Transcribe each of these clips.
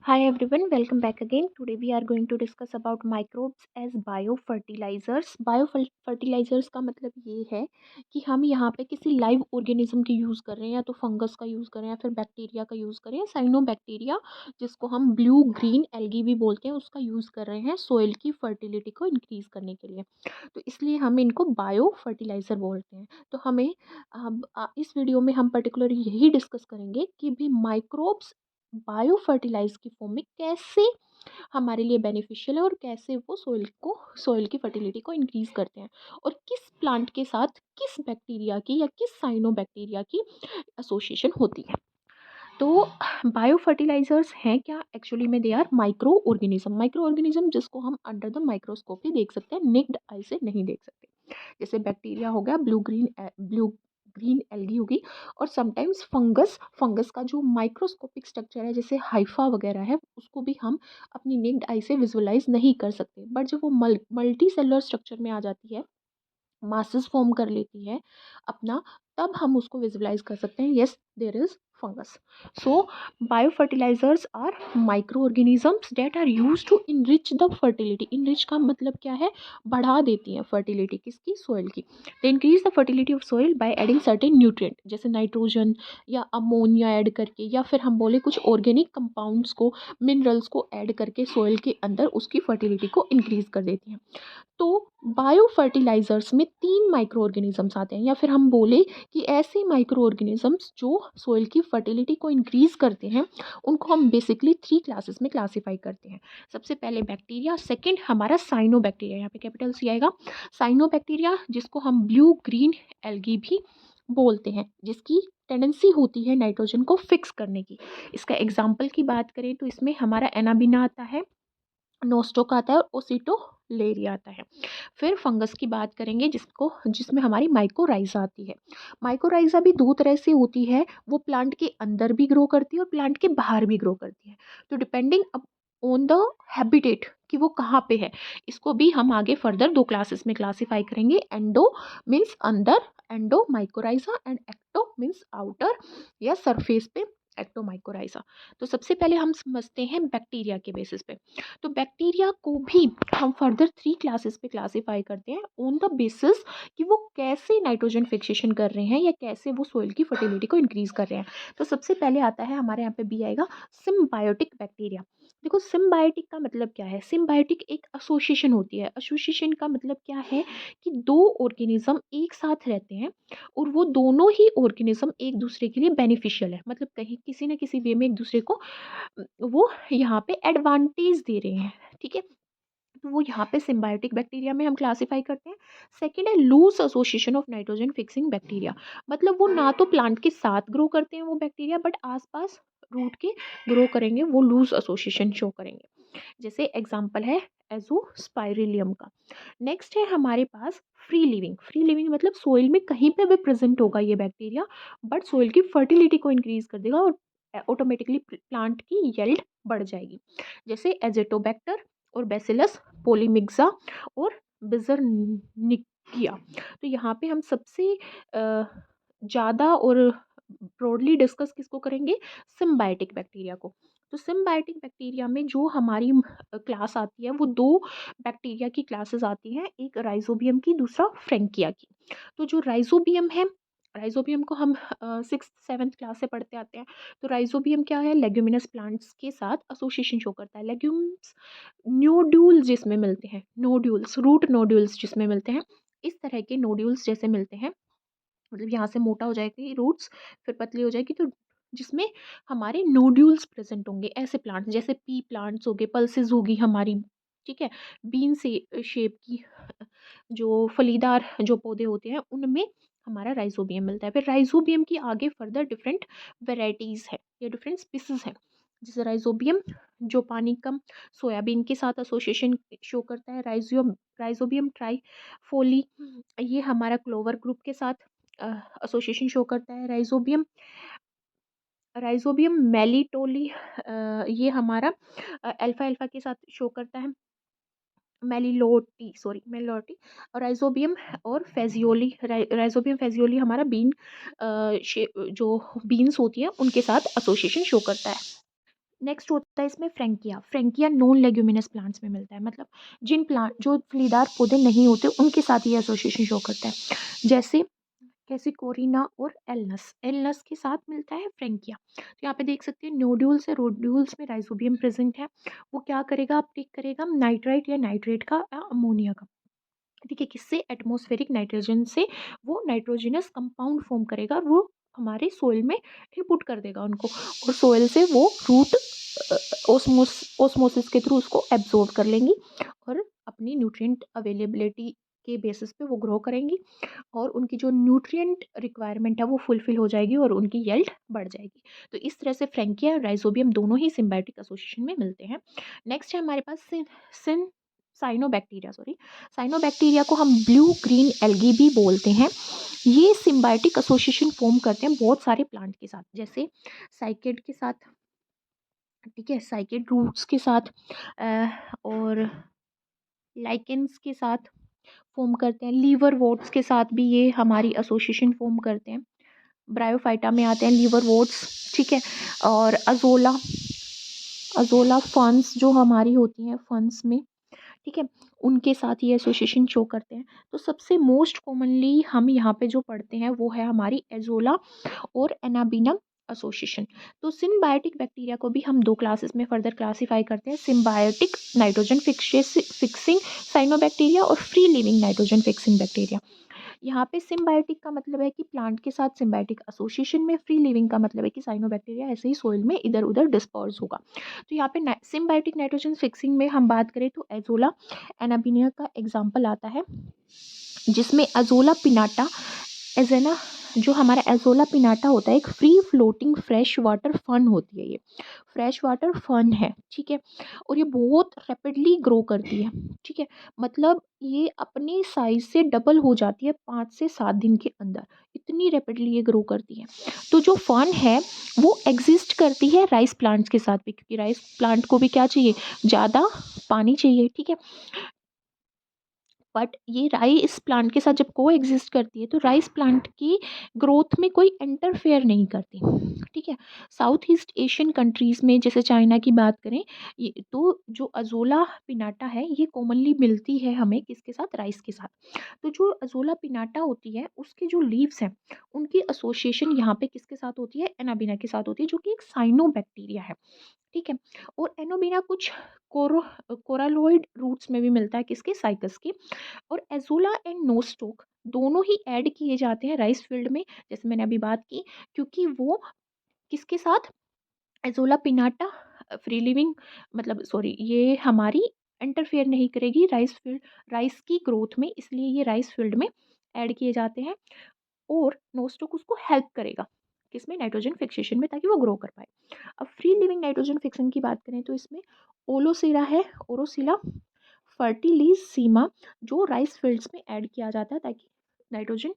Hi everyone, welcome back again. Today we are going to discuss about microbes as biofertilizers. Biofertilisers का मतलब ये है कि हम यहाँ पे किसी लाइव ऑर्गेनिज्म की यूज़ कर रहे हैं, या तो फंगस का यूज़ करें या फिर बैक्टीरिया का यूज़ करें, साइनोबैक्टीरिया जिसको हम ब्लू ग्रीन एल्गी भी बोलते हैं, उसका यूज़ कर रहे हैं सॉइल की फर्टिलिटी को इंक्रीज़ करने के लिए। तो इसलिए हम इनको बायो फर्टिलाइज़र बोलते हैं। तो हमें अब इस वीडियो में हम पर्टिकुलरली यही डिस्कस करेंगे कि भी माइक्रोब्स बायो फर्टिलाइज की फॉर्म में कैसे हमारे लिए बेनिफिशियल है और कैसे वो सॉइल की फर्टिलिटी को इंक्रीज करते हैं, और किस प्लांट के साथ किस बैक्टीरिया की या किस साइनोबैक्टीरिया की एसोसिएशन होती है। तो बायो फर्टिलाइजर्स हैं क्या? एक्चुअली में दे आर माइक्रो ऑर्गेनिज्म जिसको हम अंडर द माइक्रोस्कोप ही देख सकते हैं, नेक्ड आई से नहीं देख सकते। जैसे बैक्टीरिया हो गया, ब्लू ग्रीन एल्गी होगी, और समटाइम्स फंगस फंगस का जो माइक्रोस्कोपिक स्ट्रक्चर है जैसे हाइफा वगैरह है, उसको भी हम अपनी नेक्ड आई से विजुअलाइज नहीं कर सकते। बट जब वो मल्टी सेलुलर स्ट्रक्चर में आ जाती है, मासेस फॉर्म कर लेती है अपना, तब हम उसको विजुअलाइज कर सकते हैं, yes there is fungus. So biofertilizers are micro organisms that are use to enrich the fertility. Enrich का मतलब क्या है? बढ़ा देती हैं फर्टिलिटी किसकी? सॉइल की। They increase the fertility of soil by adding certain nutrient, जैसे नाइट्रोजन या अमोनिया ऐड करके, या फिर हम बोले कुछ ऑर्गेनिक कंपाउंड्स को, मिनरल्स को ऐड करके सॉइल के अंदर उसकी फर्टिलिटी को इंक्रीज कर देती हैं। तो बायो फर्टिलाइजर्स में तीन माइक्रो ऑर्गेनिजम्स आते हैं, या फिर हम बोले कि ऐसे माइक्रो ऑर्गेनिजम्स जो सॉइल की फर्टिलिटी को इंक्रीज करते हैं, उनको हम बेसिकली थ्री क्लासेस में क्लासीफाई करते हैं। सबसे पहले बैक्टीरिया, सेकंड हमारा साइनोबैक्टीरिया, यहाँ पे कैपिटल सी आएगा, साइनोबैक्टीरिया जिसको हम ब्लू ग्रीन एल्गी भी बोलते हैं, जिसकी टेंडेंसी होती है नाइट्रोजन को फिक्स करने की। इसका एग्जाम्पल की बात करें तो इसमें हमारा एनाबिना आता है, नोस्टोक आता है और ओसिटोलेरिया आता है। फिर फंगस की बात करेंगे जिसमें हमारी माइकोराइजा आती है। माइकोराइजा भी दो तरह से होती है, वो प्लांट के अंदर भी ग्रो करती है और प्लांट के बाहर भी ग्रो करती है। तो डिपेंडिंग ऑन द हैबिटेट कि वो कहाँ पे है, इसको भी हम आगे फर्दर दो क्लासेस में क्लासीफाई करेंगे। एंडो मीन्स अंदर, endomycorrhiza, and ecto means outer या सरफेस पे, एक्टोमाइकोराइजा। तो सबसे पहले हम समझते हैं बैक्टीरिया के बेसिस पे। तो बैक्टीरिया को भी हम फर्दर थ्री क्लासेस पे क्लासीफाई करते हैं ऑन द बेसिस कि वो कैसे नाइट्रोजन फिक्सेशन कर रहे हैं या कैसे वो सोइल की फर्टिलिटी को इंक्रीज कर रहे हैं। तो सबसे पहले आता है हमारे यहाँ पे बी आएगा, सिम्बायोटिक बैक्टीरिया। देखो सिम्बायोटिक का मतलब क्या है? सिम्बायोटिक एक एसोसिएशन होती है। एसोसिएशन का मतलब क्या है कि दो ऑर्गेनिज्म एक साथ रहते हैं और वो दोनों ही ऑर्गेनिज्म एक दूसरे के लिए बेनिफिशियल है, मतलब कहीं किसी न किसी वे में एक दूसरे को वो यहाँ पे एडवांटेज दे रहे हैं। ठीक है, तो वो यहाँ पे सिम्बायोटिक बैक्टीरिया में हम क्लासीफाई करते हैं। सेकंड है loose association of nitrogen fixing bacteria, मतलब वो ना तो प्लांट के साथ ग्रो करते हैं वो बैक्टीरिया, बट आसपास रूट के ग्रो करेंगे, वो लूज एसोसिएशन शो करेंगे। जैसे एग्जांपल है एजोस्पाइरिलियम का। नेक्स्ट है हमारे पास फ्री लिविंग। फ्री लिविंग मतलब सोइल में कहीं पे भी प्रेजेंट होगा ये बैक्टीरिया, बट सोइल की फर्टिलिटी को इंक्रीज कर देगा और ऑटोमेटिकली प्लांट की येल्ड बढ़ जाएगी। जैसे एजेटोबैक्टर और बेसिलस पोलीमिक्सा और बिजरनिकिया। तो यहाँ पे हम सबसे ज़्यादा और ब्रॉडली डिस्कस किसको करेंगे? सिम्बायोटिक बैक्टीरिया को। तो सिम्बायोटिक बैक्टीरिया में जो हमारी क्लास आती है, वो दो बैक्टीरिया की क्लासेस आती हैं, एक राइजोबियम की, दूसरा फ्रेंकिया की। तो जो राइजोबियम है, राइजोबियम को हम सिक्स सेवन्थ क्लास से पढ़ते आते हैं। तो राइजोबियम क्या है? लेग्यूमिनस प्लांट्स के साथ एसोसिएशन शो करता है। लेग्यूम्स नोड्यूल्स जिसमें मिलते हैं, नोड्यूल्स रूट नोड्यूल्स जिसमें मिलते हैं, इस तरह के नोड्यूल्स जैसे मिलते हैं, मतलब यहाँ से मोटा हो जाएगी रूट्स, फिर पतली हो जाएगी, तो जिसमें हमारे नोड्यूल्स प्रेजेंट होंगे, ऐसे प्लांट्स जैसे पी प्लांट्स हो गए, पल्सेस होगी हमारी। ठीक है, बीन से शेप की जो फलीदार जो पौधे होते हैं, उनमें हमारा राइजोबियम मिलता है। फिर राइजोबियम की आगे फर्दर डिफरेंट वेराइटीज़ है या डिफरेंट स्पीसीज है। जैसे राइजोबियम जो पानी कम सोयाबीन के साथ एसोसिएशन शो करता है। राइजोबियम ट्राइफोली, ये हमारा क्लोवर ग्रुप के साथ एसोसिएशन शो करता है। राइजोबियम राइजोबियम मेलिटोली, ये हमारा अल्फा अल्फा के साथ शो करता है। मेलिलोटी और राइजोबियम और फेजियोली, राइजोबियम फेजियोली हमारा जो बीन्स होती है उनके साथ एसोसिएशन शो करता है। नेक्स्ट होता है इसमें Frankia. Frankia non leguminous plants में मिलता है, मतलब जिन प्लांट जो फलीदार पौधे नहीं होते उनके साथ ये एसोसिएशन शो करता है। जैसे कैसे कोरिना और एलनस, एलनस के साथ मिलता है फ्रैंकिया। तो यहाँ पे देख सकते हैं नोड्यूल्स है, रोड्यूल्स में राइजोबियम प्रेजेंट है। वो क्या करेगा, अपटेक करेगा नाइट्राइट या नाइट्रेट का या अमोनिया का, ठीक है, किससे, एटमॉस्फेरिक नाइट्रोजन से वो नाइट्रोजनस कंपाउंड फॉर्म करेगा और वो हमारे सोइल में इनपुट कर देगा उनको, और सोइल से वो रूट ओस्मोसिस के थ्रू उसको एब्जॉर्ब कर लेंगी और अपनी न्यूट्रिएंट अवेलेबिलिटी के बेसिस पे वो ग्रो करेंगी और उनकी जो न्यूट्रिएंट रिक्वायरमेंट है वो फुलफिल हो जाएगी और उनकी येल्ड बढ़ जाएगी। तो इस तरह से फ्रैंकिया और राइजोबियम दोनों ही सिम्बायोटिक एसोसिएशन में मिलते हैं। नेक्स्ट है हमारे पास सिन साइनोबैक्टीरिया, सॉरी, साइनोबैक्टीरिया को हम ब्लू ग्रीन एल्गी भी बोलते हैं। ये सिम्बायोटिक एसोसिएशन फॉर्म करते हैं बहुत सारे प्लांट के साथ, जैसे साइकेड के साथ, ठीक है, साइकेड रूट्स के साथ और लाइकेंस के साथ फॉर्म करते हैं, लीवर वोट्स के साथ भी ये हमारी एसोसिएशन फॉर्म करते हैं। ब्रायोफाइटा में आते हैं लीवर वोट्स, ठीक है, और अजोला, अजोला फर्न्स जो हमारी होती हैं फर्न्स में, ठीक है, उनके साथ ये एसोसिएशन शो करते हैं। तो सबसे मोस्ट कॉमनली हम यहाँ पे जो पढ़ते हैं वो है हमारी एजोला और एनाबिनम एसोसिएशन। तो सिम्बायोटिक बैक्टीरिया को भी हम दो क्लासेस में फर्दर क्लासीफाई करते हैं, सिम्बायोटिक नाइट्रोजन फिक्सिंग साइनोबैक्टीरिया और free living nitrogen fixing bacteria. यहाँ पे सिम्बायोटिक का मतलब है कि प्लांट के साथ सिम्बायोटिक एसोसिएशन में, फ्री लिविंग का मतलब है कि साइनोबैक्टीरिया ऐसे ही सोइल में इधर उधर डिस्पर्स होगा। तो यहाँ पे सिम्बायोटिक नाइट्रोजन फिक्सिंग में हम बात करें तो एजोला एनाबिनिया का एग्जाम्पल आता है, जिसमें एजोला पिनाटा, एजेना, जो हमारा एजोला पिनाटा होता है एक free floating fresh water fern होती है, ये फ्रेश वाटर फन है, ठीक है, और ये बहुत रैपिडली ग्रो करती है, ठीक है, मतलब ये अपनी साइज से डबल हो जाती है 5 से 7 दिन के अंदर, इतनी रैपिडली ये ग्रो करती है। तो जो फन है वो एग्जिस्ट करती है राइस प्लांट्स के साथ भी, क्योंकि राइस प्लांट को भी क्या चाहिए, ज़्यादा पानी चाहिए, ठीक है, बट ये राइस प्लांट के साथ जब को एग्जिस्ट करती है तो राइस प्लांट की ग्रोथ में कोई इंटरफेयर नहीं करती, ठीक है। साउथ ईस्ट एशियन कंट्रीज़ में जैसे चाइना की बात करें, ये तो जो अजोला पिनाटा है ये कॉमनली मिलती है हमें किसके साथ, राइस के साथ। तो जो अजोला पिनाटा होती है उसके जो लीव्स हैं उनकी एसोसिएशन यहाँ पे किसके साथ होती है, एनाबिना के साथ होती है, जो कि एक साइनोबैक्टीरिया है, ठीक है। और एनोबिना कुछ कोरालोइड रूट्स में भी मिलता है, किसके, साइकस के। और एजोला एंड नोस्टोक दोनों ही ऐड किए जाते हैं राइस फील्ड में, जैसे मैंने अभी बात की, क्योंकि वो किसके साथ, एजोला पिनाटा फ्री लिविंग, मतलब सॉरी, ये हमारी इंटरफेयर नहीं करेगी राइस फील्ड, राइस की ग्रोथ में, इसलिए ये राइस फील्ड में ऐड किए जाते हैं। और नोस्टोक उसको हेल्प करेगा किसमें, नाइट्रोजन फिक्सेशन में, ताकि वो ग्रो कर पाए। अब फ्री लिविंग नाइट्रोजन फिक्सन की बात करें तो इसमें ओलोसिरा है, ओरोसिला फर्टिलिसीमा, जो राइस फील्ड्स में ऐड किया जाता है ताकि नाइट्रोजन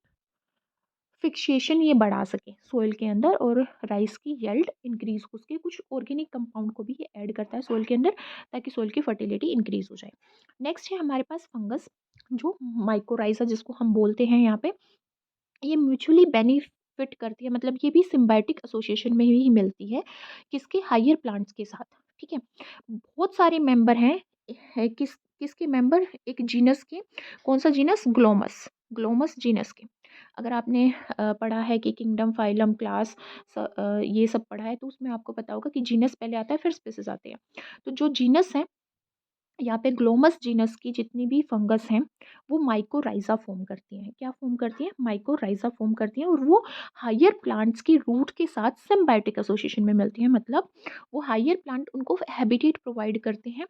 फिक्सेशन ये बढ़ा सके सोइल के अंदर और राइस की येल्ड इंक्रीज, उसके कुछ ऑर्गेनिक कंपाउंड को भी ये ऐड करता है सोइल के अंदर ताकि सोइल की फर्टिलिटी इंक्रीज हो जाए। नेक्स्ट है हमारे पास फंगस, जो माइकोराइजा जिसको हम बोलते हैं यहाँ पे, ये म्यूचुअली बेनिफिट करती है, मतलब ये भी सिम्बायोटिक एसोसिएशन में ही मिलती है, किसके, हायर प्लांट्स के साथ, ठीक है। बहुत सारे मेंबर हैं, किसके मेंबर, एक जीनस के, कौन सा जीनस, ग्लोमस, ग्लोमस जीनस के। अगर आपने पढ़ा है कि किंगडम फाइलम क्लास ये सब पढ़ा है तो उसमें आपको पता होगा कि जीनस पहले आता है फिर स्पीसीज आते हैं। तो जो जीनस है यहाँ पे ग्लोमस जीनस की जितनी भी फंगस हैं वो माइकोराइजा फॉर्म करती हैं, क्या फॉर्म करती हैं, माइकोराइजा फॉर्म करती हैं, और वो हायर प्लांट्स की रूट के साथ सिम्बायोटिक एसोसिएशन में मिलती हैं, मतलब वो हायर प्लांट उनको हैबिटेट प्रोवाइड करते हैं,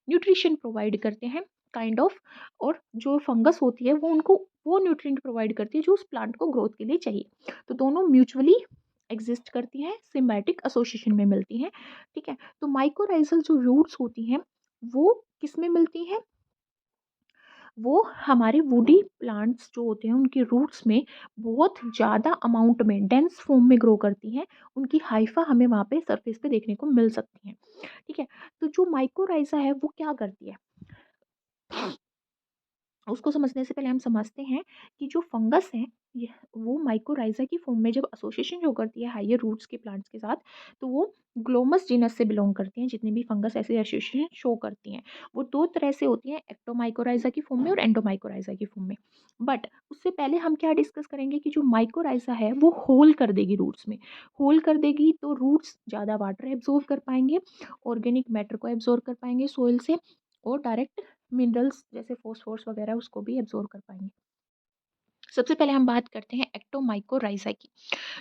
न्यूट्रिशन प्रोवाइड करते हैं काइंड ऑफ, और जो फंगस होती है वो उनको वो न्यूट्रिएंट प्रोवाइड करती है जो उस प्लांट को ग्रोथ के लिए चाहिए। तो दोनों म्यूचुअली एग्जिस्ट करती हैं, सिम्बायोटिक एसोसिएशन में मिलती हैं, ठीक है। तो माइकोराइजल जो रूट्स होती हैं वो किस में मिलती हैं, वो हमारे वुडी प्लांट्स जो होते हैं उनके रूट्स में बहुत ज़्यादा अमाउंट में डेंस फॉर्म में ग्रो करती हैं, उनकी हाइफा हमें वहाँ पे सरफेस पे देखने को मिल सकती हैं, ठीक है। तो जो माइकोराइजा है वो क्या करती है, उसको समझने से पहले हम समझते हैं कि जो फंगस है ये वो माइकोराइज़ा की फॉर्म में जब एसोसिएशन शो करती है हायर रूट्स के प्लांट्स के साथ, तो वो ग्लोमस जीनस से बिलोंग करती हैं। जितनी भी फंगस ऐसे एसोसिएशन शो करती हैं वो दो तरह से होती हैं, एक्टोमाइकोराइज़ा की फॉर्म में और एंडोमाइकोराइज़ा की फॉर्म में। बट उससे पहले हम क्या डिस्कस करेंगे कि जो माइकोराइज़ा है वो होल कर देगी रूट्स में। होल कर देगी तो रूट्स ज़्यादा वाटर एब्जॉर्ब कर पाएंगे, ऑर्गेनिक मैटर को एब्जॉर्ब कर पाएंगे सोइल से, और डायरेक्ट मिनरल्स जैसे फॉस्फोरस वगैरह उसको भी एब्जॉर्ब कर पाएंगे। सबसे पहले हम बात करते हैं एक्टोमाइकोराइज़ा की।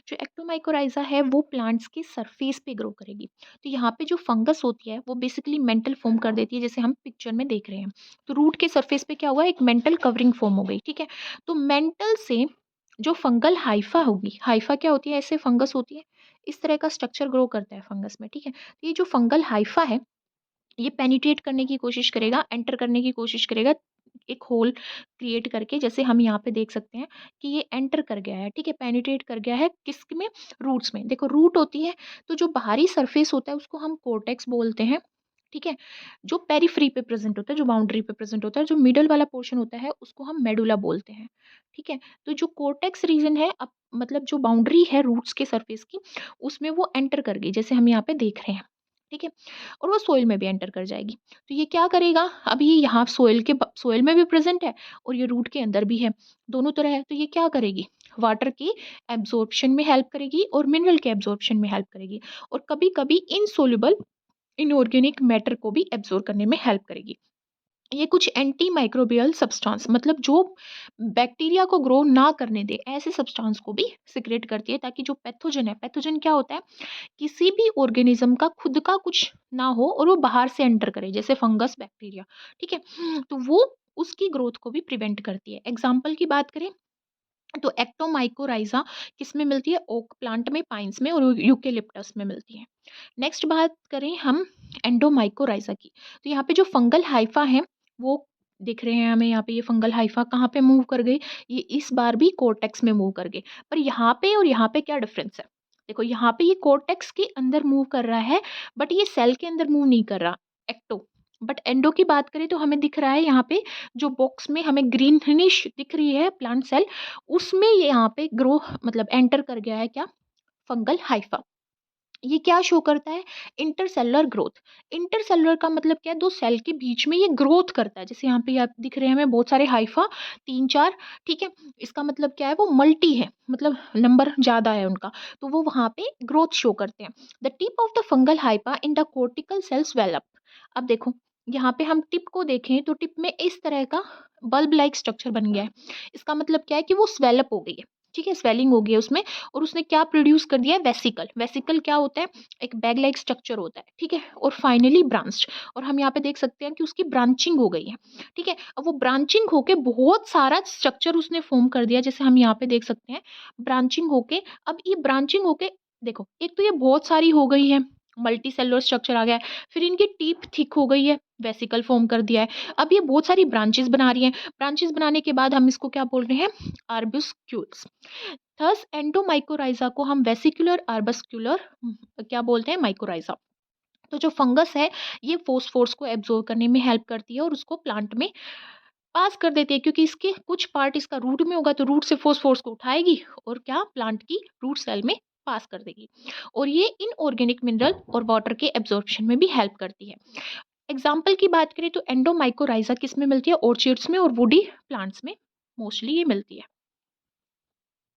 जो एक्टोमाइकोराइज़ा है वो प्लांट्स के सरफेस पे ग्रो करेगी। तो यहाँ पे जो फंगस होती है वो बेसिकली मेंटल फॉर्म कर देती है, जैसे हम पिक्चर में देख रहे हैं। तो रूट के सरफेस पे क्या हुआ, एक मेंटल कवरिंग फॉर्म हो गई, ठीक है। तो मेंटल से जो फंगल हाइफा होगी, हाइफा क्या होती है, ऐसे फंगस होती है, इस तरह का स्ट्रक्चर ग्रो करता है फंगस में, ठीक है। तो ये जो फंगल हाइफा है ये पेनिट्रेट करने की कोशिश करेगा, एंटर करने की कोशिश करेगा, एक होल क्रिएट करके, जैसे हम यहाँ पे देख सकते हैं कि ये एंटर कर गया है, ठीक है, पेनिट्रेट कर गया है किसमें, रूट्स में। देखो रूट होती है तो जो बाहरी सरफेस होता है उसको हम कोर्टेक्स बोलते हैं, ठीक है। जो पेरिफ्री पे प्रेजेंट होता है, जो बाउंड्री पे प्रेजेंट होता है, जो मिडल वाला पोर्शन होता है उसको हम मेडुला बोलते हैं, ठीक है। तो जो कोर्टेक्स रीजन है, अब मतलब जो बाउंड्री है रूट्स के सरफेस की, उसमें वो एंटर कर गई, जैसे हम यहाँ पे देख रहे हैं, ठीक है। और वो सोइल में भी एंटर कर जाएगी। तो ये क्या करेगा, अब ये यहाँ सोइल में भी प्रेजेंट है और ये रूट के अंदर भी है, दोनों तरह है। तो ये क्या करेगी, वाटर की एब्जॉर्प्शन में हेल्प करेगी और मिनरल के एब्जॉर्प्शन में हेल्प करेगी, और कभी कभी इनसोल्युबल इनऑर्गेनिक मैटर को भी एब्जॉर्ब करने में हेल्प करेगी। ये कुछ एंटी माइक्रोबियल सब्सटेंस, मतलब जो बैक्टीरिया को ग्रो ना करने दे ऐसे सब्सटेंस को भी सिक्रेट करती है, ताकि जो पैथोजन है, पैथोजन क्या होता है, किसी भी ऑर्गेनिज्म का खुद का कुछ ना हो और वो बाहर से एंटर करे, जैसे फंगस, बैक्टीरिया, ठीक है। तो वो उसकी ग्रोथ को भी प्रिवेंट करती है। एग्जाम्पल की बात करें तो एक्टोमाइकोराइजा किस में मिलती है, ओक प्लांट में, पाइन्स में और यूकेलिप्टस में मिलती है। नेक्स्ट बात करें हम एंडोमाइकोराइजा की, तो यहाँ पे जो फंगल हाइफा है वो दिख रहे हैं हमें, यहाँ पे ये फंगल हाइफा कहाँ पे मूव कर गई, ये इस बार भी कोर्टेक्स में मूव कर गई। पर यहाँ पे और यहाँ पे क्या डिफरेंस है, देखो यहाँ पे ये कोर्टेक्स के अंदर मूव कर रहा है, बट ये सेल के अंदर मूव नहीं कर रहा, एक्टो। बट एंडो की बात करें तो हमें दिख रहा है यहाँ पे, जो बॉक्स में हमें ग्रीनिश दिख रही है प्लांट सेल, उसमें ये यहाँ पे ग्रो मतलब एंटर कर गया है क्या, फंगल हाइफा। ये क्या शो करता है, इंटरसेलुलर ग्रोथ। इंटरसेलुलर का मतलब क्या है, दो सेल के बीच में ये ग्रोथ करता है, जैसे यहाँ पे आप दिख रहे हैं हमें बहुत सारे हाइफा, तीन चार, ठीक है। इसका मतलब क्या है, वो मल्टी है, मतलब नंबर ज्यादा है उनका, तो वो वहां पे ग्रोथ शो करते हैं। The tip of the fungal hypha in the cortical cells develop. अब देखो यहाँ पे हम टिप को देखें तो टिप में इस तरह का बल्ब लाइक स्ट्रक्चर बन गया है। इसका मतलब क्या है कि वो स्वेलअप हो गई है, ठीक है, स्वेलिंग हो गई है उसमें, और उसने क्या प्रोड्यूस कर दिया है, वेसिकल। वेसिकल क्या होता है, एक बैग लाइक स्ट्रक्चर होता है, ठीक है। और फाइनली ब्रांच्ड, और हम यहाँ पे देख सकते हैं कि उसकी ब्रांचिंग हो गई है, ठीक है। अब वो ब्रांचिंग होके बहुत सारा स्ट्रक्चर उसने फॉर्म कर दिया, जैसे हम यहाँ पे देख सकते हैं ब्रांचिंग होके। अब ये ब्रांचिंग होके देखो, एक तो ये बहुत सारी हो गई है, मल्टी सेलुलर स्ट्रक्चर आ गया है, फिर इनकी टीप थिक हो गई है, वेसिकल फॉर्म कर दिया है। अब ये बहुत सारी ब्रांचेस बना रही हैं, ब्रांचेस बनाने के बाद हम इसको क्या बोल रहे हैं, आर्बस्क्यूल्स। थस एंडोमाइकोराइजा को हम वेसिकुलर आर्बस्क्यूलर क्या बोलते हैं, माइकोराइजा। तो जो फंगस है ये फोस्फोर्स को एब्जॉर्ब करने में हेल्प करती है और उसको प्लांट में पास कर देती है, क्योंकि इसके कुछ पार्ट इसका रूट में होगा, तो रूट से फोस्फोर्स को उठाएगी और क्या प्लांट की रूट सेल में पास कर देगी, और ये इनऑर्गेनिक मिनरल और वाटर के एब्जॉर्प्शन में भी हेल्प करती है। एग्जाम्पल की बात करें तो एंडोमाइकोराइजा किस में मिलती है, ऑर्चिड्स में और वुडी प्लांट्स में मोस्टली ये मिलती है।